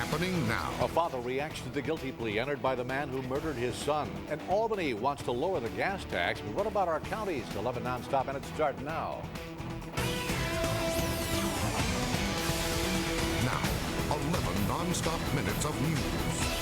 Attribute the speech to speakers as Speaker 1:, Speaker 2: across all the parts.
Speaker 1: happening now.
Speaker 2: A father reacts to the guilty plea entered by the man who murdered his son. And Albany wants to lower the gas tax. But what about our counties? 11 nonstop minutes start now.
Speaker 1: Now, 11 non-stop minutes of news.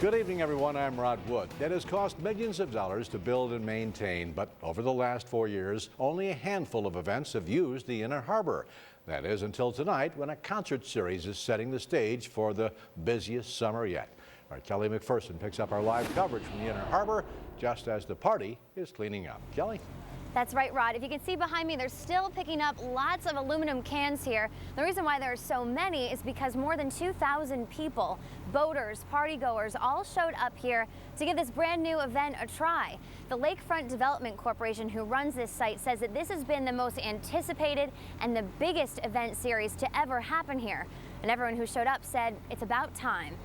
Speaker 2: Good evening, everyone. I'm Rod Wood. It has cost millions of dollars to build and maintain, but over the last 4 years, only a handful of events have used the Inner Harbor. That is until tonight, when a concert series is setting the stage for the busiest summer yet. Our Kelly McPherson picks up our live coverage from the Inner Harbor just as the party is cleaning up. Kelly?
Speaker 3: That's right, Rod. If you can see behind me, they're still picking up lots of aluminum cans here. The reason why there are so many is because more than 2,000 people, boaters, partygoers, all showed up here to give this brand new event a try. The Lakefront Development Corporation, who runs this site, says that this has been the most anticipated and the biggest event series to ever happen here. And everyone who showed up said it's about time.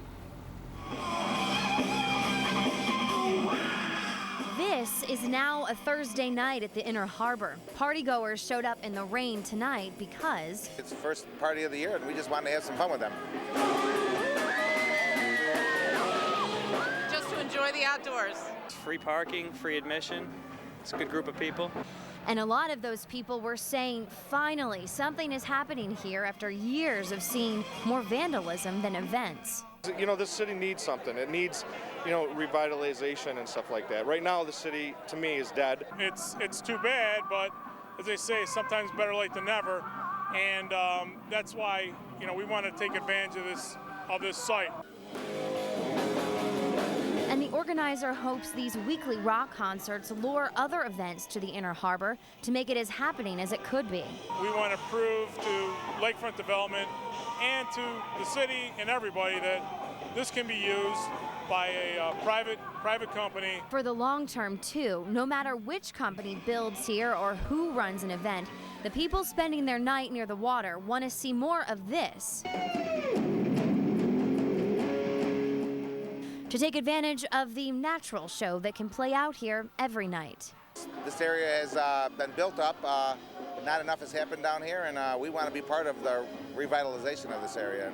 Speaker 3: This is now a Thursday night at the Inner Harbor. Partygoers showed up in the rain tonight because
Speaker 4: it's the first party of the year and we just wanted to have some fun with them.
Speaker 5: Just to enjoy the outdoors.
Speaker 6: Free parking, free admission. It's a good group of people.
Speaker 3: And a lot of those people were saying, finally, something is happening here after years of seeing more vandalism than events.
Speaker 7: You know, this city needs something. It needs, revitalization and stuff like that. Right now, the city, to me, is dead.
Speaker 8: It's too bad, but as they say, sometimes better late than never. And that's why, we want to take advantage of this site.
Speaker 3: And the organizer hopes these weekly rock concerts lure other events to the Inner Harbor to make it as happening as it could be.
Speaker 8: We want to prove to Lakefront Development and to the city and everybody that this can be used by a private company.
Speaker 3: For the long term, too, no matter which company builds here or who runs an event, the people spending their night near the water want to see more of this. To take advantage of the natural show that can play out here every night.
Speaker 4: This area has been built up. Not enough has happened down here, and we want to be part of the revitalization of this area.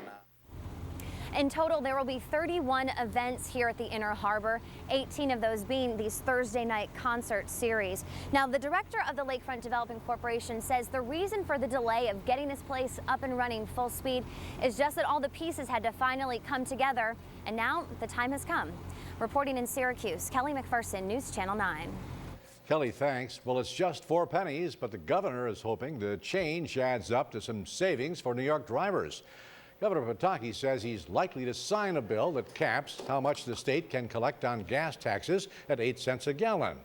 Speaker 3: In total, there will be 31 events here at the Inner Harbor, 18 of those being these Thursday night concert series. Now, the director of the Lakefront Development Corporation says the reason for the delay of getting this place up and running full speed is just that all the pieces had to finally come together, and now the time has come. Reporting in Syracuse, Kelly McPherson, News Channel 9.
Speaker 2: Kelly, thanks. Well, it's just 4 pennies, but the governor is hoping the change adds up to some savings for New York drivers. Governor Pataki says he's likely to sign a bill that caps how much the state can collect on gas taxes at 8 cents a gallon.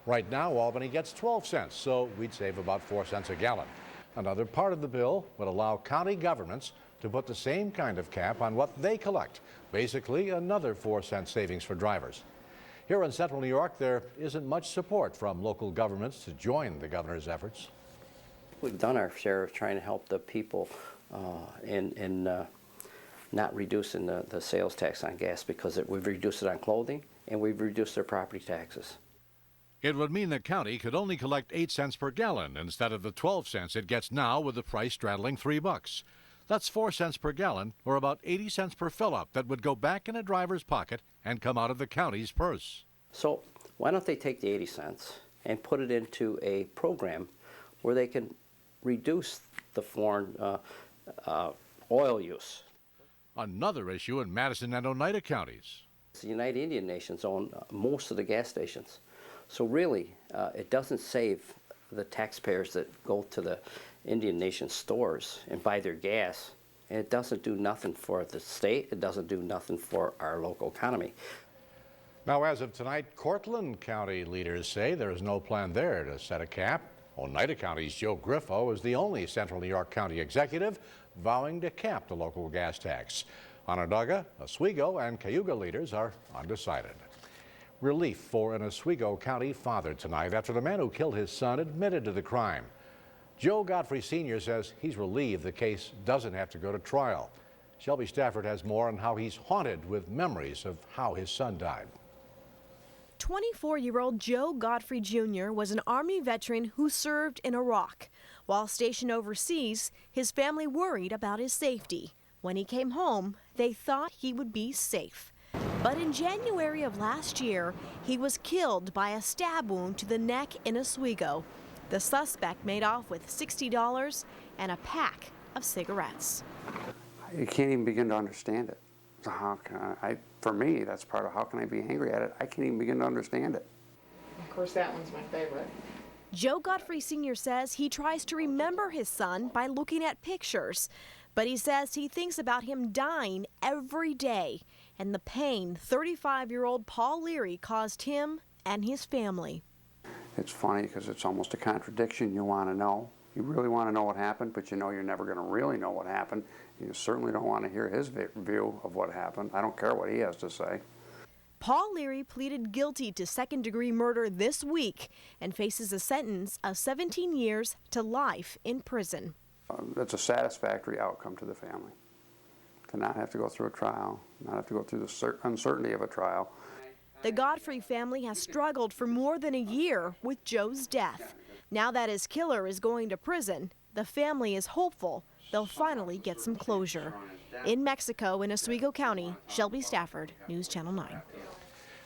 Speaker 2: Right now, Albany gets 12 cents, so we'd save about 4 cents a gallon. Another part of the bill would allow county governments to put the same kind of cap on what they collect. Basically, another 4-cent savings for drivers. Here in central New York, there isn't much support from local governments to join the governor's efforts.
Speaker 9: We've done our share of trying to help the people in not reducing the sales tax on gas, because we've reduced it on clothing and we've reduced their property taxes.
Speaker 2: It would mean the county could only collect 8 cents per gallon instead of the 12 cents it gets now, with the price straddling $3. That's 4 cents per gallon, or about 80 cents per fill-up that would go back in a driver's pocket and come out of the county's purse.
Speaker 9: So why don't they take the 80 cents and put it into a program where they can reduce the foreign oil use?
Speaker 2: Another issue in Madison and Oneida counties.
Speaker 9: The United Indian Nations own most of the gas stations. So really, it doesn't save the taxpayers that go to the Indian Nation stores and buy their gas. And it doesn't do nothing for the state. It doesn't do nothing for our local economy.
Speaker 2: Now, as of tonight, Cortland County leaders say there is no plan there to set a cap. Oneida County's Joe Griffo is the only Central New York County executive vowing to cap the local gas tax. Onondaga, Oswego, and Cayuga leaders are undecided. Relief for an Oswego County father tonight after the man who killed his son admitted to the crime. Joe Godfrey Sr. says he's relieved the case doesn't have to go to trial. Shelby Stafford has more on how he's haunted with memories of how his son died.
Speaker 10: 24-year-old Joe Godfrey Jr. was an Army veteran who served in Iraq. While stationed overseas, his family worried about his safety. When he came home, they thought he would be safe. But in January of last year, he was killed by a stab wound to the neck in Oswego. The suspect made off with $60 and a pack of cigarettes.
Speaker 5: You can't even begin to understand it. So how can for me, that's part of how can I be angry at it? I can't even begin to understand it.
Speaker 11: Of course, that one's my favorite.
Speaker 10: Joe Godfrey Sr. says he tries to remember his son by looking at pictures, but he says he thinks about him dying every day and the pain 35-year-old Paul Leary caused him and his family.
Speaker 5: It's funny because it's almost a contradiction. You want to know. You really want to know what happened, but you know you're never going to really know what happened. You certainly don't want to hear his view of what happened. I don't care what he has to say.
Speaker 10: Paul Leary pleaded guilty to second-degree murder this week and faces a sentence of 17 years to life in prison.
Speaker 5: That's a satisfactory outcome to the family. To not have to go through a trial, not have to go through the uncertainty of a trial.
Speaker 10: The Godfrey family has struggled for more than a year with Joe's death. Now that his killer is going to prison, the family is hopeful they'll finally get some closure. In Mexico, in Oswego County, Shelby Stafford, News Channel 9.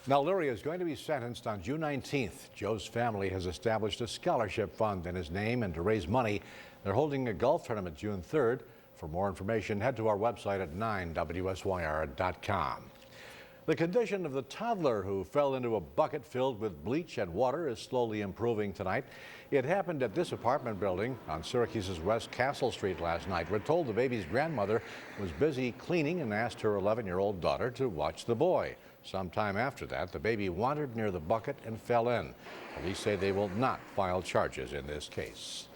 Speaker 2: Now, Leary is going to be sentenced on June 19th. Joe's family has established a scholarship fund in his name, and to raise money, they're holding a golf tournament June 3rd. For more information, head to our website at 9WSYR.com. The condition of the toddler who fell into a bucket filled with bleach and water is slowly improving tonight. It happened at this apartment building on Syracuse's West Castle Street last night. We're told the baby's grandmother was busy cleaning and asked her 11-year-old daughter to watch the boy. Sometime after that, the baby wandered near the bucket and fell in. Police say they will not file charges in this case.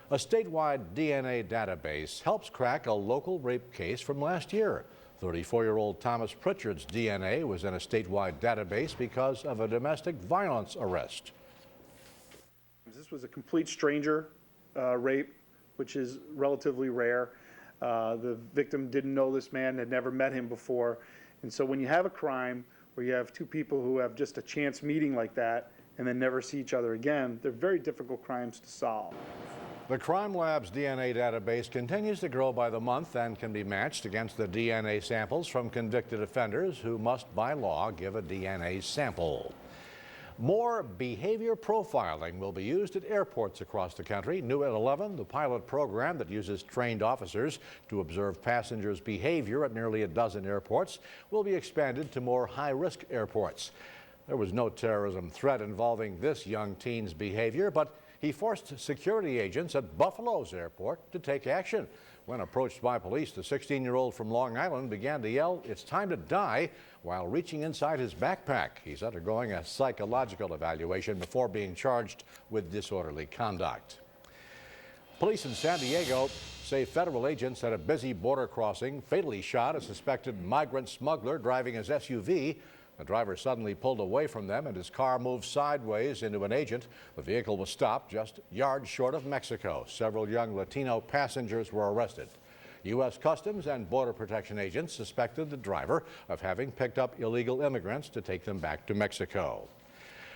Speaker 2: A statewide DNA database helps crack a local rape case from last year. 34-year-old Thomas Pritchard's DNA was in a statewide database because of a domestic violence arrest.
Speaker 12: This was a complete stranger rape, which is relatively rare. The victim didn't know this man, had never met him before. And so when you have a crime where you have two people who have just a chance meeting like that and then never see each other again, they're very difficult crimes to solve.
Speaker 2: The Crime Lab's DNA database continues to grow by the month and can be matched against the DNA samples from convicted offenders who must, by law, give a DNA sample. More behavior profiling will be used at airports across the country. New at 11, the pilot program that uses trained officers to observe passengers' behavior at nearly a dozen airports will be expanded to more high-risk airports. There was no terrorism threat involving this young teen's behavior, but he forced security agents at Buffalo's airport to take action. When approached by police, the 16-year-old from Long Island began to yell, "It's time to die," while reaching inside his backpack. He's undergoing a psychological evaluation before being charged with disorderly conduct. Police in San Diego say federal agents at a busy border crossing fatally shot a suspected migrant smuggler driving his SUV. The driver suddenly pulled away from them and his car moved sideways into an agent. The vehicle was stopped just yards short of Mexico. Several young Latino passengers were arrested. U.S. Customs and Border Protection agents suspected the driver of having picked up illegal immigrants to take them back to Mexico.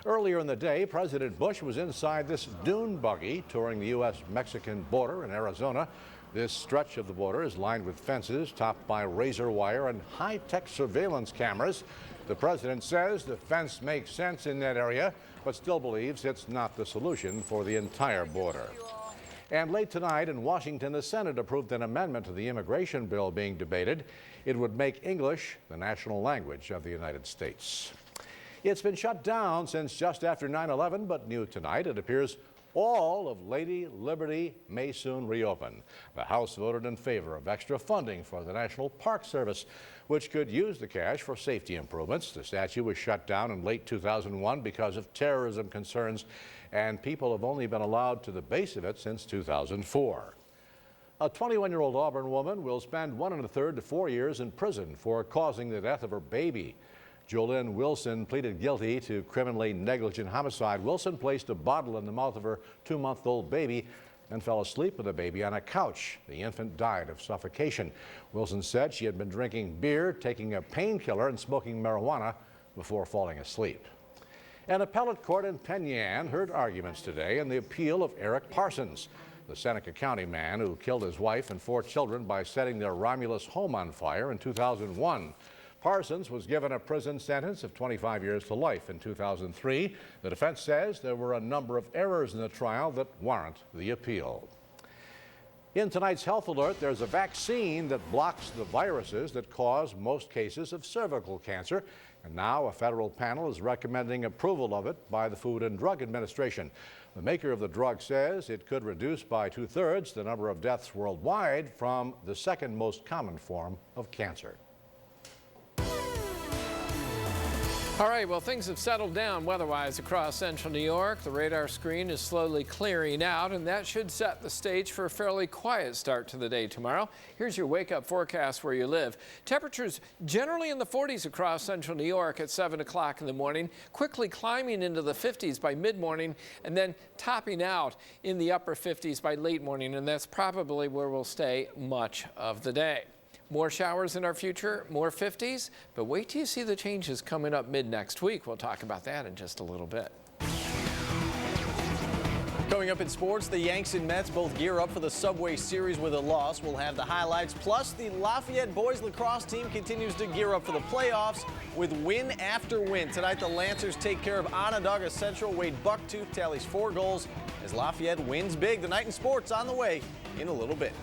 Speaker 2: Earlier in the day, President Bush was inside this dune buggy touring the U.S.-Mexican border in Arizona. This stretch of the border is lined with fences topped by razor wire and high-tech surveillance cameras. The president says the fence makes sense in that area, but still believes it's not the solution for the entire border. And late tonight in Washington, the Senate approved an amendment to the immigration bill being debated. It would make English the national language of the United States. It's been shut down since just after 9/11, but new tonight, it appears all of Lady Liberty may soon reopen. The House voted in favor of extra funding for the National Park Service, which could use the cash for safety improvements. The statue was shut down in late 2001 because of terrorism concerns, and people have only been allowed to the base of it since 2004. A 21-year-old Auburn woman will spend 1 1/3 to 4 years in prison for causing the death of her baby. Jolynn Wilson pleaded guilty to criminally negligent homicide. Wilson placed a bottle in the mouth of her 2-month-old baby and fell asleep with the baby on a couch. The infant died of suffocation. Wilson said she had been drinking beer, taking a painkiller, and smoking marijuana before falling asleep. An appellate court in Penn Yan heard arguments today in the appeal of Eric Parsons. the Seneca County man who killed his wife and 4 children by setting their Romulus home on fire in 2001. Parsons was given a prison sentence of 25 years to life in 2003. The defense says there were a number of errors in the trial that warrant the appeal. In tonight's health alert, there's a vaccine that blocks the viruses that cause most cases of cervical cancer. And now a federal panel is recommending approval of it by the Food and Drug Administration. The maker of the drug says it could reduce by 2/3 the number of deaths worldwide from the second most common form of cancer.
Speaker 13: All right, well, things have settled down weather-wise across central New York. The radar screen is slowly clearing out, and that should set the stage for a fairly quiet start to the day tomorrow. Here's your wake-up forecast where you live. Temperatures generally in the 40s across central New York at 7 o'clock in the morning, quickly climbing into the 50s by mid-morning, and then topping out in the upper 50s by late morning, and that's probably where we'll stay much of the day. More showers in our future, more 50s, but wait till you see the changes coming up mid-next week. We'll talk about that in just a little bit.
Speaker 14: Coming up in sports, the Yanks and Mets both gear up for the Subway Series with a loss. We'll have the highlights, plus the Lafayette boys lacrosse team continues to gear up for the playoffs with win after win. Tonight, the Lancers take care of Onondaga Central. Wade Bucktooth tallies 4 goals as Lafayette wins big. The Night in Sports on the way in a little bit.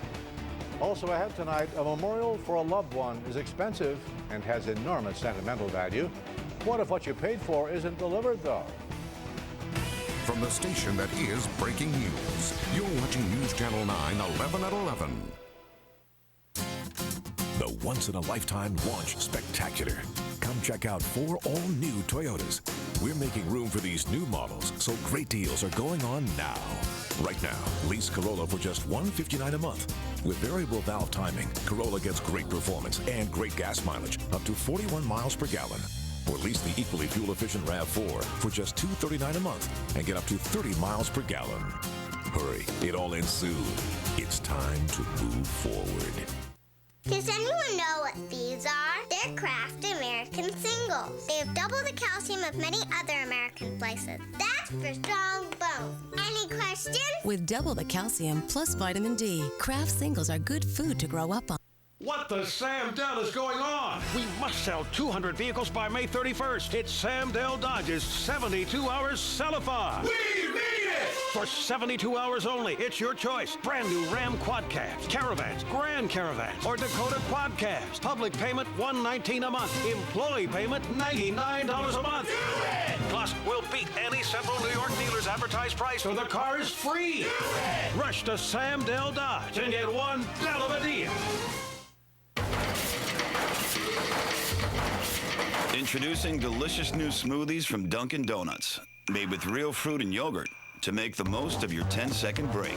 Speaker 2: Also ahead tonight, a memorial for a loved one is expensive and has enormous sentimental value. What if what you paid for isn't delivered, though?
Speaker 1: From the station that is breaking news, you're watching News Channel 9, 11 at 11.
Speaker 15: The once-in-a-lifetime launch spectacular. Come check out 4 all-new Toyotas. We're making room for these new models, so great deals are going on now. Right now, lease Corolla for just $159 a month. With variable valve timing, Corolla gets great performance and great gas mileage, up to 41 miles per gallon. Or lease the equally fuel-efficient RAV4 for just $239 a month and get up to 30 miles per gallon. Hurry, it all ends soon. It's time to move forward.
Speaker 16: Does anyone know what these are? They're Kraft American Singles. They have double the calcium of many other American places. That's for strong bones. Any questions?
Speaker 17: With double the calcium plus vitamin D, Kraft Singles are good food to grow up on.
Speaker 18: What the Sam Dell is going on? We must sell 200 vehicles by May 31st. It's Sam Dell Dodge's 72 hours sell-a-thon.
Speaker 19: We mean it!
Speaker 18: For 72 hours only, it's your choice. Brand new Ram Quad Cabs, Caravans, Grand Caravans, or Dakota Quad Cabs. Public payment $119 a month. Employee payment $99 a month.
Speaker 19: Do it!
Speaker 18: Plus, we'll beat any Central New York dealer's advertised price, or the car is free.
Speaker 19: Do it!
Speaker 18: Rush to Sam Dell Dodge and get one hell of a deal.
Speaker 20: Introducing delicious new smoothies from Dunkin' Donuts, made with real fruit and yogurt to make the most of your 10-second break.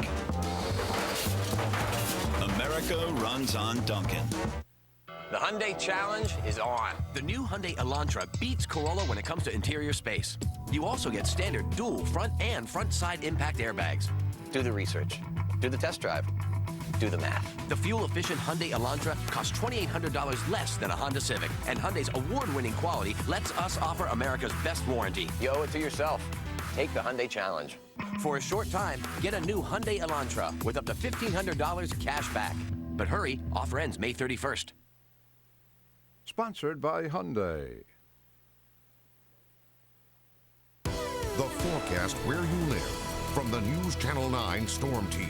Speaker 20: America runs on Dunkin'.
Speaker 21: The Hyundai Challenge is on. The new Hyundai Elantra beats Corolla when it comes to interior space. You also get standard dual front and front side impact airbags.
Speaker 22: Do the research. Do the test drive. Do the math.
Speaker 21: The fuel-efficient Hyundai Elantra costs $2,800 less than a Honda Civic, and Hyundai's award-winning quality lets us offer America's best warranty.
Speaker 22: You owe it to yourself. Take the Hyundai Challenge.
Speaker 21: For a short time, get a new Hyundai Elantra with up to $1,500 cash back. But hurry, offer ends May 31st.
Speaker 1: Sponsored by Hyundai. The forecast where you live from the News Channel 9 Storm Team.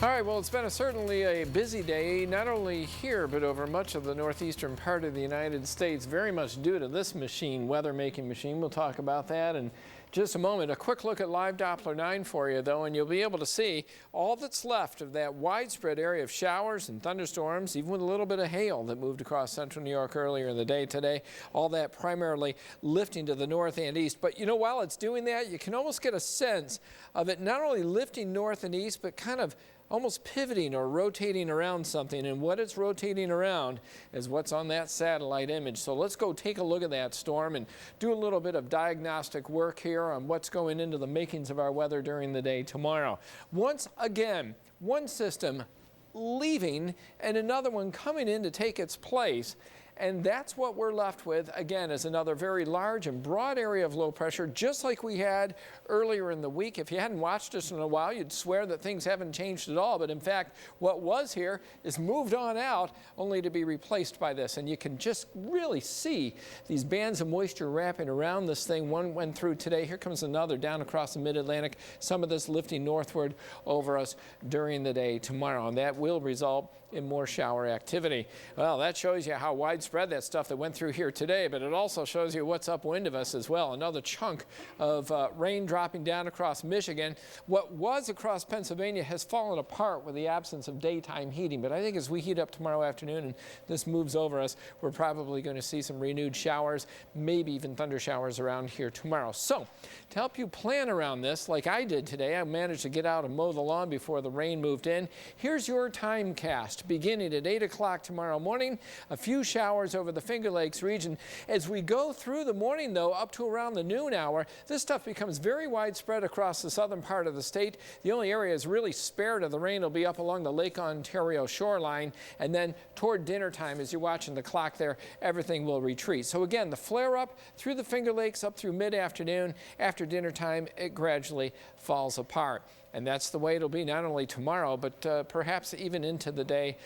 Speaker 13: All right, well, it's been certainly a busy day, not only here, but over much of the northeastern part of the United States, very much due to this machine, weather-making machine. We'll talk about that in just a moment. A quick look at live Doppler 9 for you, though, and you'll be able to see all that's left of that widespread area of showers and thunderstorms, even with a little bit of hail that moved across central New York earlier in the day today. All that primarily lifting to the north and east. But, you know, while it's doing that, you can almost get a sense of it not only lifting north and east, but kind of almost pivoting or rotating around something, and what it's rotating around is what's on that satellite image. So let's go take a look at that storm and do a little bit of diagnostic work here on what's going into the makings of our weather during the day tomorrow. Once again, one system leaving and another one coming in to take its place. And that's what we're left with, again, is another very large and broad area of low pressure, just like we had earlier in the week. If you hadn't watched us in a while, you'd swear that things haven't changed at all. But in fact, what was here is moved on out, only to be replaced by this. And you can just really see these bands of moisture wrapping around this thing. One went through today. Here comes another down across the mid-Atlantic. Some of this lifting northward over us during the day tomorrow. And that will result in more shower activity. Well, that shows you how widespread that stuff that went through here today, but it also shows you what's upwind of us as well. Another chunk of rain dropping down across Michigan. What was across Pennsylvania has fallen apart with the absence of daytime heating, but I think as we heat up tomorrow afternoon and this moves over us, we're probably going to see some renewed showers, maybe even thunder showers around here tomorrow. So to help you plan around this, like I did today, I managed to get out and mow the lawn before the rain moved in. Here's your time cast. Beginning at 8 o'clock tomorrow morning, a few showers over the Finger Lakes region. As we go through the morning, though, up to around the noon hour, this stuff becomes very widespread across the southern part of the state. The only areas really spared of the rain will be up along the Lake Ontario shoreline, and then toward dinner time, as you're watching the clock there, everything will retreat. So again, the flare up through the Finger Lakes up through mid-afternoon. After dinner time, it gradually falls apart. And that's the way it'll be not only tomorrow, but perhaps even into the day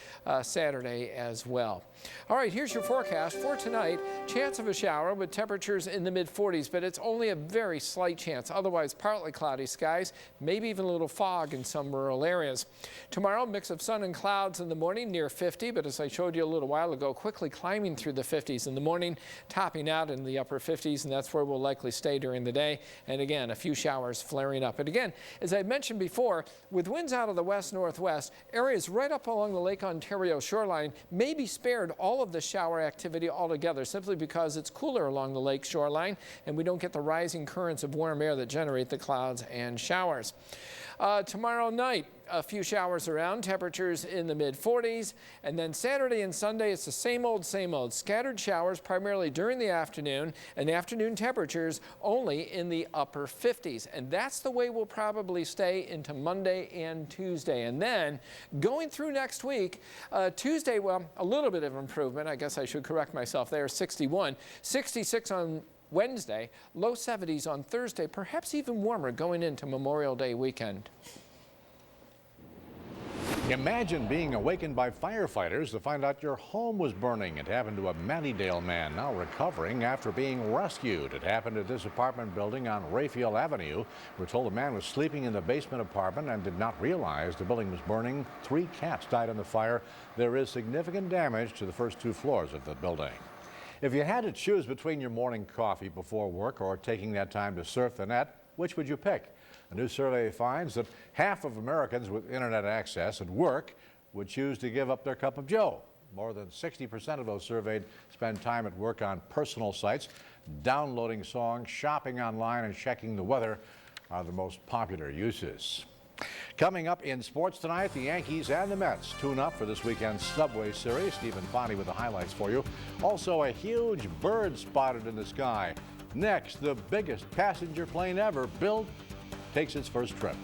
Speaker 13: Saturday as well. All right, here's your forecast for tonight. Chance of a shower with temperatures in the mid-40s, but it's only a very slight chance. Otherwise, partly cloudy skies, maybe even a little fog in some rural areas. Tomorrow, mix of sun and clouds in the morning near 50, but as I showed you a little while ago, quickly climbing through the 50s in the morning, topping out in the upper 50s, and that's where we'll likely stay during the day. And again, a few showers flaring up. And again, as I mentioned before, with winds out of the west-northwest, areas right up along the Lake Ontario shoreline may be spared all of the shower activity altogether, simply because it's cooler along the lake shoreline and we don't get the rising currents of warm air that generate the clouds and showers. Tomorrow night, a few showers around, temperatures in the mid-40s, and then Saturday and Sunday, it's the same old, scattered showers primarily during the afternoon, and afternoon temperatures only in the upper 50s. And that's the way we'll probably stay into Monday and Tuesday. And then going through next week, Tuesday, well, a little bit of improvement. I guess I should correct myself there, 61, 66 on Wednesday, low 70s on Thursday, perhaps even warmer going into Memorial Day weekend.
Speaker 2: Imagine being awakened by firefighters to find out your home was burning. It happened to a Mannydale man now recovering after being rescued. It happened at this apartment building on Rayfield Avenue. We're told the man was sleeping in the basement apartment and did not realize the building was burning. 3 cats died in the fire. There is significant damage to the first 2 floors of the building. If you had to choose between your morning coffee before work or taking that time to surf the net, which would you pick? A new survey finds that half of Americans with internet access at work would choose to give up their cup of joe. More than 60% of those surveyed spend time at work on personal sites. Downloading songs, shopping online, and checking the weather are the most popular uses. Coming up in sports tonight, the Yankees and the Mets tune up for this weekend's Subway Series. Infanti with the highlights for you. Also, a huge bird spotted in the sky. Next, the biggest passenger plane ever built takes its first trip.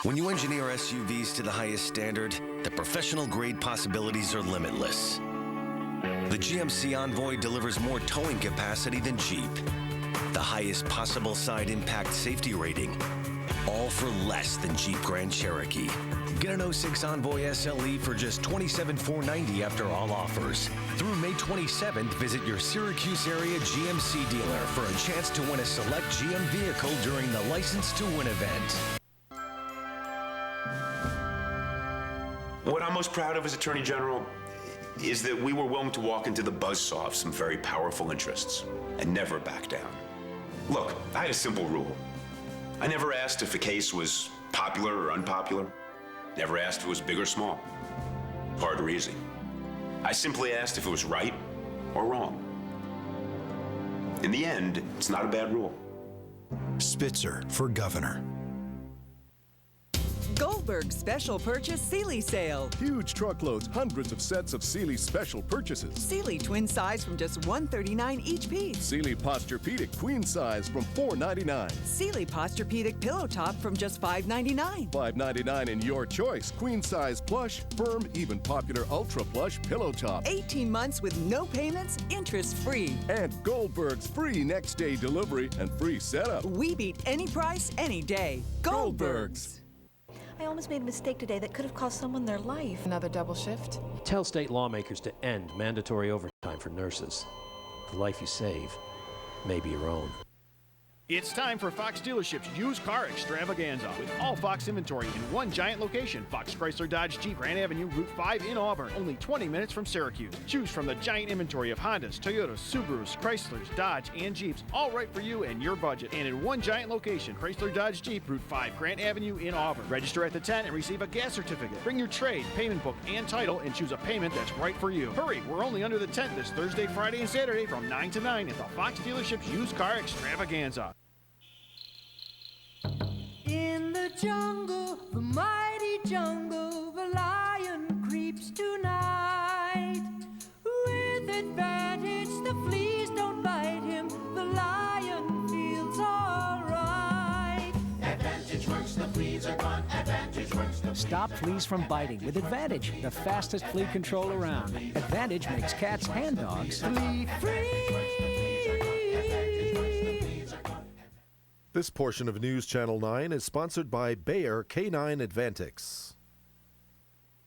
Speaker 6: When you engineer SUVs to the highest standard, the professional-grade possibilities are limitless. The GMC Envoy delivers more towing capacity than Jeep. The highest possible side impact safety rating, all for less than Jeep Grand Cherokee. Get an 06 Envoy SLE for just $27,490 after all offers. Through May 27th, visit your Syracuse area GMC dealer for a chance to win a select GM vehicle during the License to Win event.
Speaker 19: What I'm most proud of as Attorney General is that we were willing to walk into the buzzsaw of some very powerful interests and never back down. Look, I had a simple rule. I never asked if a case was popular or unpopular. Never asked if it was big or small, hard or easy. I simply asked if it was right or wrong. In the end, it's not a bad rule.
Speaker 23: Spitzer for governor.
Speaker 7: Goldberg's Special Purchase Sealy Sale.
Speaker 8: Huge truckloads, hundreds of sets of Sealy special purchases.
Speaker 7: Sealy twin size from just $139 each piece.
Speaker 8: Sealy Posturepedic queen size from $4.99.
Speaker 7: Sealy Posturepedic pillow top from just $5.99.
Speaker 8: $5.99 in your choice. Queen size plush, firm, even popular ultra plush pillow top.
Speaker 7: 18 months with no payments, interest free.
Speaker 8: And Goldberg's free next day delivery and free setup.
Speaker 7: We beat any price, any day. Goldberg's.
Speaker 23: I almost made a mistake today that could have cost someone their life.
Speaker 24: Another double shift? Tell state lawmakers to end mandatory overtime for nurses. The life you save may be your own.
Speaker 25: It's time for Fox Dealership's used car extravaganza. With all Fox inventory in one giant location, Fox Chrysler Dodge Jeep Grand Avenue, Route 5 in Auburn, only 20 minutes from Syracuse. Choose from the giant inventory of Hondas, Toyotas, Subarus, Chryslers, Dodge, and Jeeps, all right for you and your budget. And in one giant location, Chrysler Dodge Jeep, Route 5 Grand Avenue in Auburn. Register at the tent and receive a gas certificate. Bring your trade, payment book, and title and choose a payment that's right for you. Hurry, we're only under the tent this Thursday, Friday, and Saturday from 9 to 9 at the Fox Dealership's used car extravaganza.
Speaker 26: In the jungle, the mighty jungle, the lion creeps tonight. With advantage, the fleas don't bite him, the lion feels alright.
Speaker 27: Advantage works, the fleas are gone. Advantage works, the
Speaker 28: Stop fleas from biting with Advantage, the fastest flea control around. Advantage makes cats and dogs flea free.
Speaker 29: This portion of News Channel 9 is sponsored by Bayer K9 Advantix.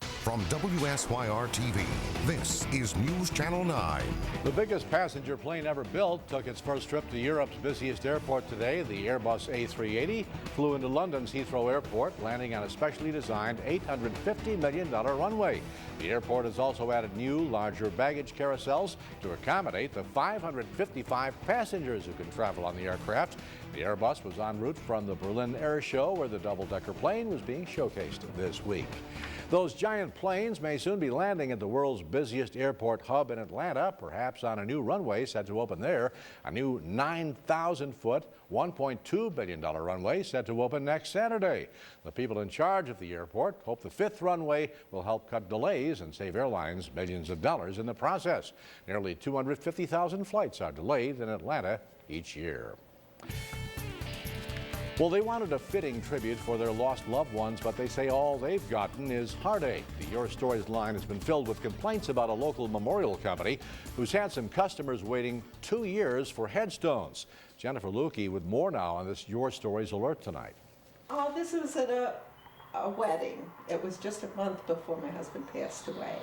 Speaker 1: From WSYR TV, this is News Channel 9.
Speaker 2: The biggest passenger plane ever built took its first trip to Europe's busiest airport today. The Airbus A380 flew into London's Heathrow Airport, landing on a specially designed $850 million runway. The airport has also added new, larger baggage carousels to accommodate the 555 passengers who can travel on the aircraft. The Airbus was en route from the Berlin Air Show, where the double-decker plane was being showcased this week. Those giant planes may soon be landing at the world's busiest airport hub in Atlanta, perhaps on a new runway set to open there. A new 9,000-foot, $1.2 billion runway set to open next Saturday. The people in charge of the airport hope the fifth runway will help cut delays and save airlines millions of dollars in the process. Nearly 250,000 flights are delayed in Atlanta each year. Well, they wanted a fitting tribute for their lost loved ones, but they say all they've gotten is heartache. The Your Stories line has been filled with complaints about a local memorial company who's had some customers waiting 2 years for headstones. Lennifer Lewke with more now on this Your Stories alert tonight.
Speaker 11: Oh, this was at a wedding. It was just a month before my husband passed away.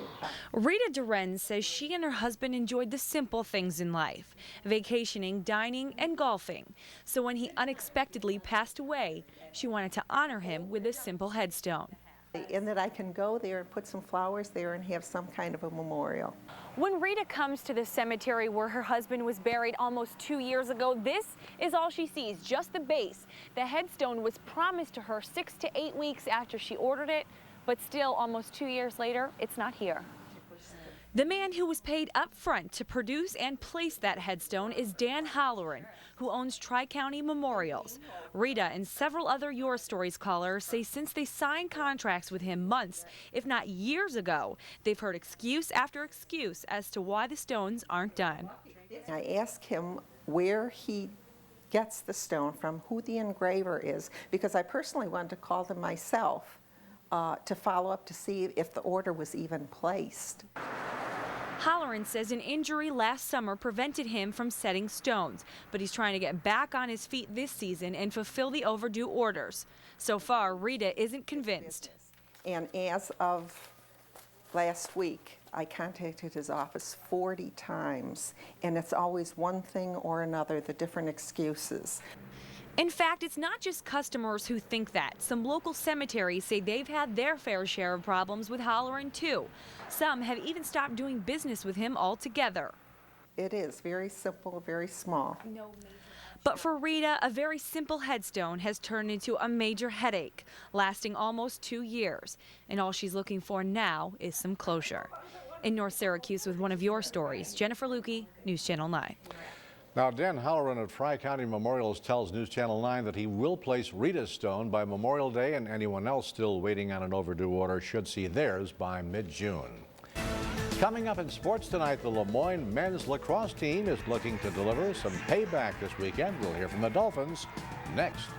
Speaker 30: Rita Duren says she and her husband enjoyed the simple things in life, vacationing, dining, and golfing. So when he unexpectedly passed away, she wanted to honor him with a simple headstone.
Speaker 11: And that I can go there and put some flowers there and have some kind of a memorial.
Speaker 30: When Rita comes to the cemetery where her husband was buried almost 2 years ago, this is all she sees, just the base. The headstone was promised to her 6 to 8 weeks after she ordered it, but still almost 2 years later, it's not here. The man who was paid up front to produce and place that headstone is Dan Halloran, who owns Tri-County Memorials. Rita and several other Your Stories callers say since they signed contracts with him months, if not years ago, they've heard excuse after excuse as to why the stones aren't done.
Speaker 11: I asked him where he gets the stone from, who the engraver is, because I personally wanted to call them myself to follow up to see if the order was even placed.
Speaker 30: Halloran says an injury last summer prevented him from setting stones, but he's trying to get back on his feet this season and fulfill the overdue orders. So far, Rita isn't convinced.
Speaker 11: And as of last week, I contacted his office 40 times, and it's always one thing or another, the different excuses.
Speaker 30: In fact, it's not just customers who think that. Some local cemeteries say they've had their fair share of problems with Halloran, too. Some have even stopped doing business with him altogether.
Speaker 11: It is very simple, very small.
Speaker 30: But for Rita, a very simple headstone has turned into a major headache, lasting almost 2 years. And all she's looking for now is some closure. In North Syracuse with one of Your Stories, Lennifer Lewke, News Channel 9.
Speaker 2: Now, Dan Halloran of Tri-County Memorials tells News Channel 9 that he will place Rita's stone by Memorial Day, and anyone else still waiting on an overdue order should see theirs by mid-June. Coming up in sports tonight, the Le Moyne men's lacrosse team is looking to deliver some payback this weekend. We'll hear from the Dolphins next.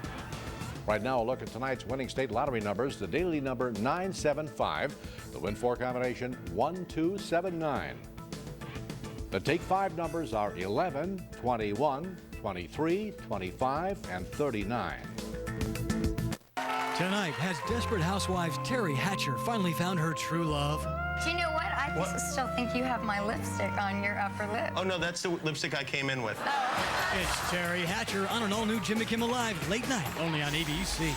Speaker 2: Right now, a look at tonight's winning state lottery numbers. The daily number 975, the win 4 combination 1279. The take 5 numbers are 11, 21, 23, 25, and 39.
Speaker 3: Tonight, has desperate housewife Terry Hatcher finally found her true love?
Speaker 4: Do you know what? I still think you have my lipstick on your upper lip.
Speaker 5: Oh, no, that's the lipstick I came in with.
Speaker 4: Oh.
Speaker 3: It's Terry Hatcher on an all-new Jimmy Kimmel Live, late night, only on ABC.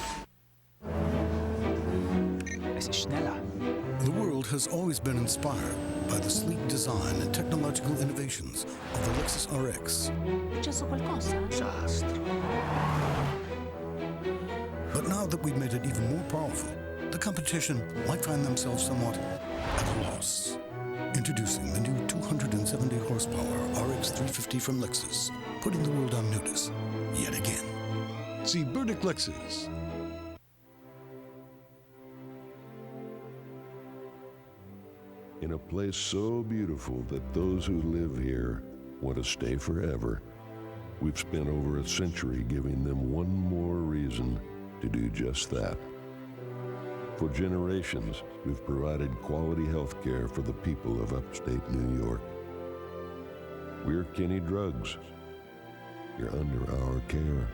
Speaker 9: Es ist schneller.
Speaker 10: The world has always been inspired by the sleek design and technological innovations of the Lexus RX.
Speaker 9: Successo qualcosa? Disastro.
Speaker 10: But now that we've made it even more powerful, the competition might find themselves somewhat at a loss. Introducing the new 270 horsepower RX 350 from Lexus, putting the world on notice yet again. See Burdick Lexus.
Speaker 12: In a place so beautiful that those who live here want to stay forever, we've spent over a century giving them one more reason to do just that. For generations, we've provided quality health care for the people of upstate New York. We're Kinney Drugs. You're under our care.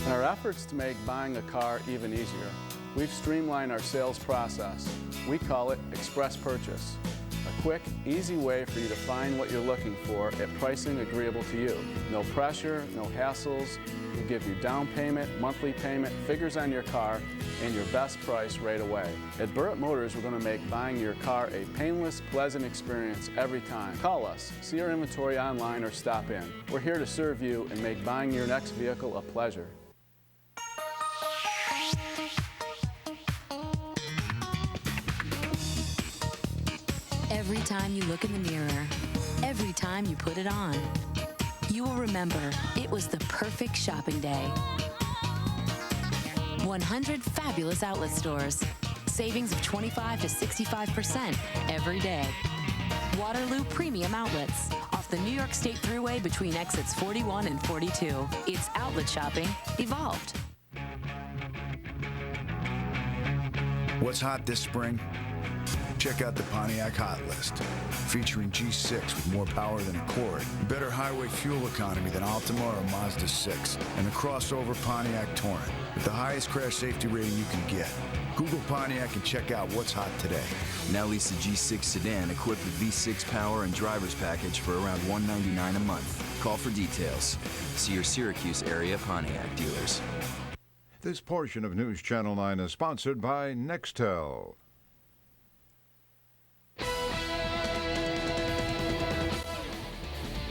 Speaker 14: In our efforts to make buying a car even easier, we've streamlined our sales process. We call it Express Purchase. A quick, easy way for you to find what you're looking for at pricing agreeable to you. No pressure, no hassles. We give you down payment, monthly payment, figures on your car, and your best price right away. At Burritt Motors, we're going to make buying your car a painless, pleasant experience every time. Call us, see our inventory online, or stop in. We're here to serve you and make buying your next vehicle a pleasure.
Speaker 15: Every time you look in the mirror, every time you put it on, you will remember it was the perfect shopping day. 100 fabulous outlet stores. Savings of 25 to 65% every day. Waterloo Premium Outlets off the New York State Thruway between exits 41 and 42. It's outlet shopping evolved.
Speaker 16: What's hot this spring? Check out the Pontiac Hot List, featuring G6 with more power than Accord, better highway fuel economy than Altima or Mazda 6, and a crossover Pontiac Torrent with the highest crash safety rating you can get. Google Pontiac and check out what's hot today.
Speaker 17: Now lease a G6 sedan equipped with V6 power and driver's package for around $199 a month. Call for details. See your Syracuse area Pontiac dealers.
Speaker 31: This portion of News Channel 9 is sponsored by NEXTEL.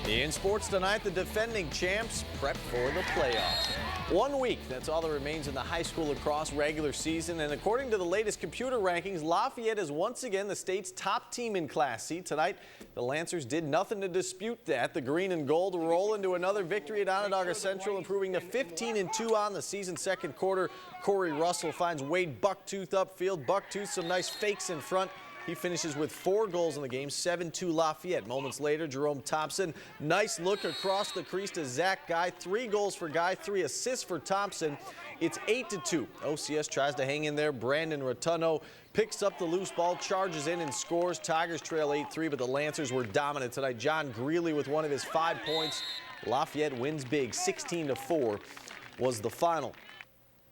Speaker 32: In sports tonight, the defending champs prep for the playoffs. 1 week, that's all that remains in the high school lacrosse regular season. And according to the latest computer rankings, Lafayette is once again the state's top team in Class C. Tonight, the Lancers did nothing to dispute that. The green and gold roll into another victory at Onondaga Central, improving to 15-2 on the season. Second quarter, Corey Russell finds Wade Bucktooth upfield. Bucktooth, some nice fakes in front. He finishes with 4 goals in the game, 7-2 Lafayette. Moments later, Jerome Thompson, nice look across the crease to Zach Guy. 3 goals for Guy, 3 assists for Thompson. It's 8-2. OCS tries to hang in there. Brandon Rotuno picks up the loose ball, charges in and scores. Tigers trail 8-3, but the Lancers were dominant tonight. John Greeley with one of his 5 points. Lafayette wins big, 16-4 was the final.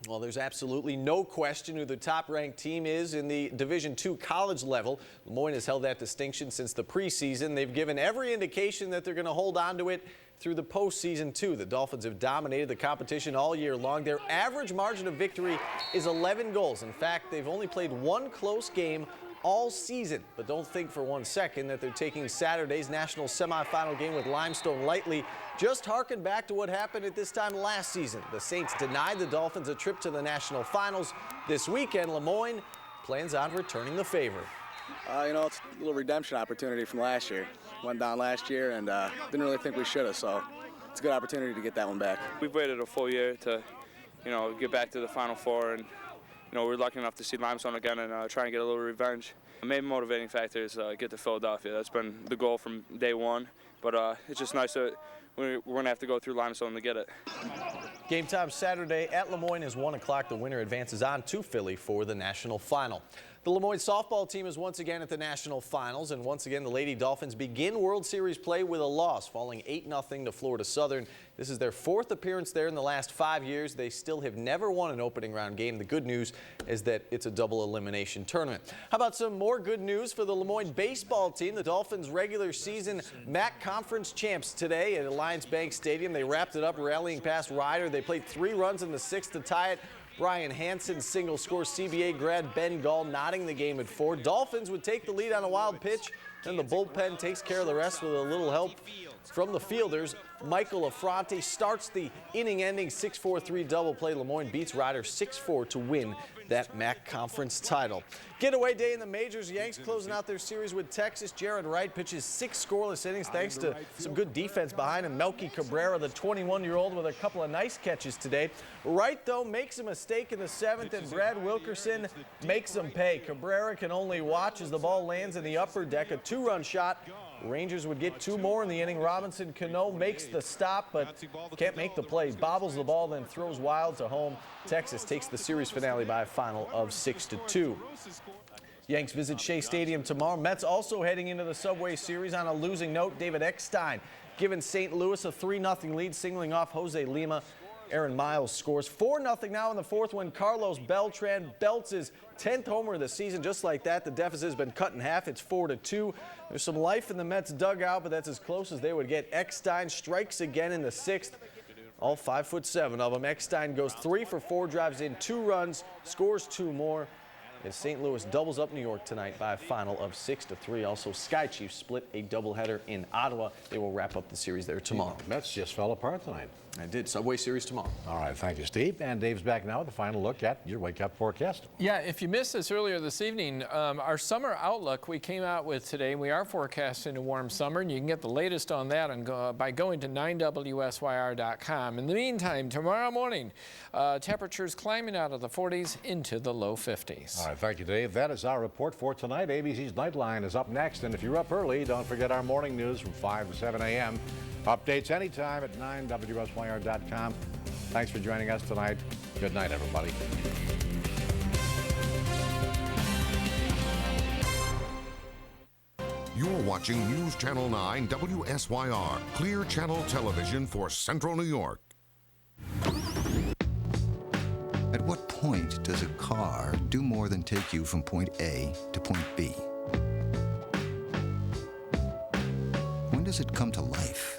Speaker 32: Well, there's absolutely no question who the top-ranked team is in the Division II college level. Le Moyne has held that distinction since the preseason. They've given every indication that they're going to hold on to it through the postseason, too. The Dolphins have dominated the competition all year long. Their average margin of victory is 11 goals. In fact, they've only played 1 close game all season. But don't think for 1 second that they're taking Saturday's national semifinal game with Limestone lightly. Just harken back to what happened at this time last season. The Saints denied the Dolphins a trip to the national finals. This weekend, Le Moyne plans on returning the favor.
Speaker 14: You know, it's a little redemption opportunity from last year. Went down last year and didn't really think we should have, so it's a good opportunity to get that one back.
Speaker 6: We've waited a full year to, you know, get back to the Final Four, and, you know, we're lucky enough to see Limestone again and try and get a little revenge. The main motivating factor is get to Philadelphia. That's been the goal from day one, but it's just nice that we're going to have to go through Limestone to get it.
Speaker 32: Game time Saturday at Lemoyne is 1 o'clock. The winner advances on to Philly for the national final. The Lemoyne softball team is once again at the national finals, and once again the Lady Dolphins begin World Series play with a loss, falling 8-0 to Florida Southern. This is their 4th appearance there in the last 5 years. They still have never won an opening round game. The good news is that it's a double elimination tournament. How about some more good news for the Lemoyne baseball team? The Dolphins regular season MAC conference champs today at Alliance Bank Stadium. They wrapped it up rallying past Ryder. They played 3 runs in the 6th to tie it. Brian Hansen single score. CBA grad Ben Gall nodding the game at 4. Dolphins would take the lead on a wild pitch. Then the bullpen takes care of the rest with a little help from the fielders. Michael Affronti starts the inning-ending 6-4-3 double play. Lemoyne beats Ryder 6-4 to win that MAC conference title. Getaway day in the majors. Yanks closing out their series with Texas. Jared Wright pitches 6 scoreless innings thanks to some good defense behind him. Melky Cabrera, the 21-year-old, with a couple of nice catches today. Wright, though, makes a mistake in the 7th, and Brad Wilkerson makes him pay. Cabrera can only watch as the ball lands in the upper deck. A 2-run shot. Rangers would get 2 more in the inning. Robinson Cano makes the stop, but can't make the play. Bobbles the ball, then throws wild to home. Texas takes the series finale by a final of 6-2. Yanks visit Shea Stadium tomorrow. Mets also heading into the Subway Series on a losing note. David Eckstein giving St. Louis a 3-0 lead, singling off Jose Lima. Aaron Miles scores 4-0 now in the 4th when Carlos Beltran belts his 10th homer of the season. Just like that, the deficit has been cut in half. It's 4-2. There's some life in the Mets dugout, but that's as close as they would get. Eckstein strikes again in the 6th. All 5'7" of them. Eckstein goes 3 for 4, drives in 2 runs, scores 2 more. As St. Louis doubles up New York tonight by a final of 6-3. Also, Sky Chiefs split a doubleheader in Ottawa. They will wrap up the series there tomorrow.
Speaker 2: Mets just fell apart tonight.
Speaker 32: I did. Subway Series tomorrow.
Speaker 2: All right, thank you, Steve. And Dave's back now with the final look at your Wake Up forecast.
Speaker 7: Yeah, if you missed this earlier this evening, our summer outlook we came out with today. We are forecasting a warm summer, and you can get the latest on that by going to 9WSYR.com. In the meantime, tomorrow morning, temperatures climbing out of the 40s into the low 50s.
Speaker 2: All right, thank you, Dave. That is our report for tonight. ABC's Nightline is up next, and if you're up early, don't forget our morning news from 5 to 7 a.m. Updates anytime at 9WSYR.com. Thanks for joining us tonight. Good night, everybody.
Speaker 1: You're watching News Channel 9 WSYR, Clear Channel Television for Central New York.
Speaker 8: At what point does a car do more than take you from point A to point B? When does it come to life?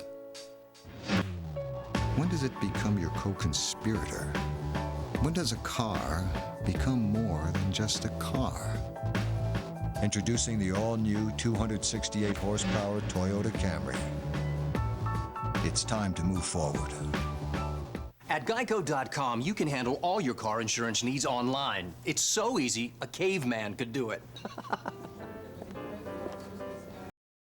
Speaker 8: When does it become your co-conspirator? When does a car become more than just a car? Introducing the all-new 268 horsepower Toyota Camry. It's time to move forward.
Speaker 13: At Geico.com, you can handle all your car insurance needs online. It's so easy, a caveman could do it.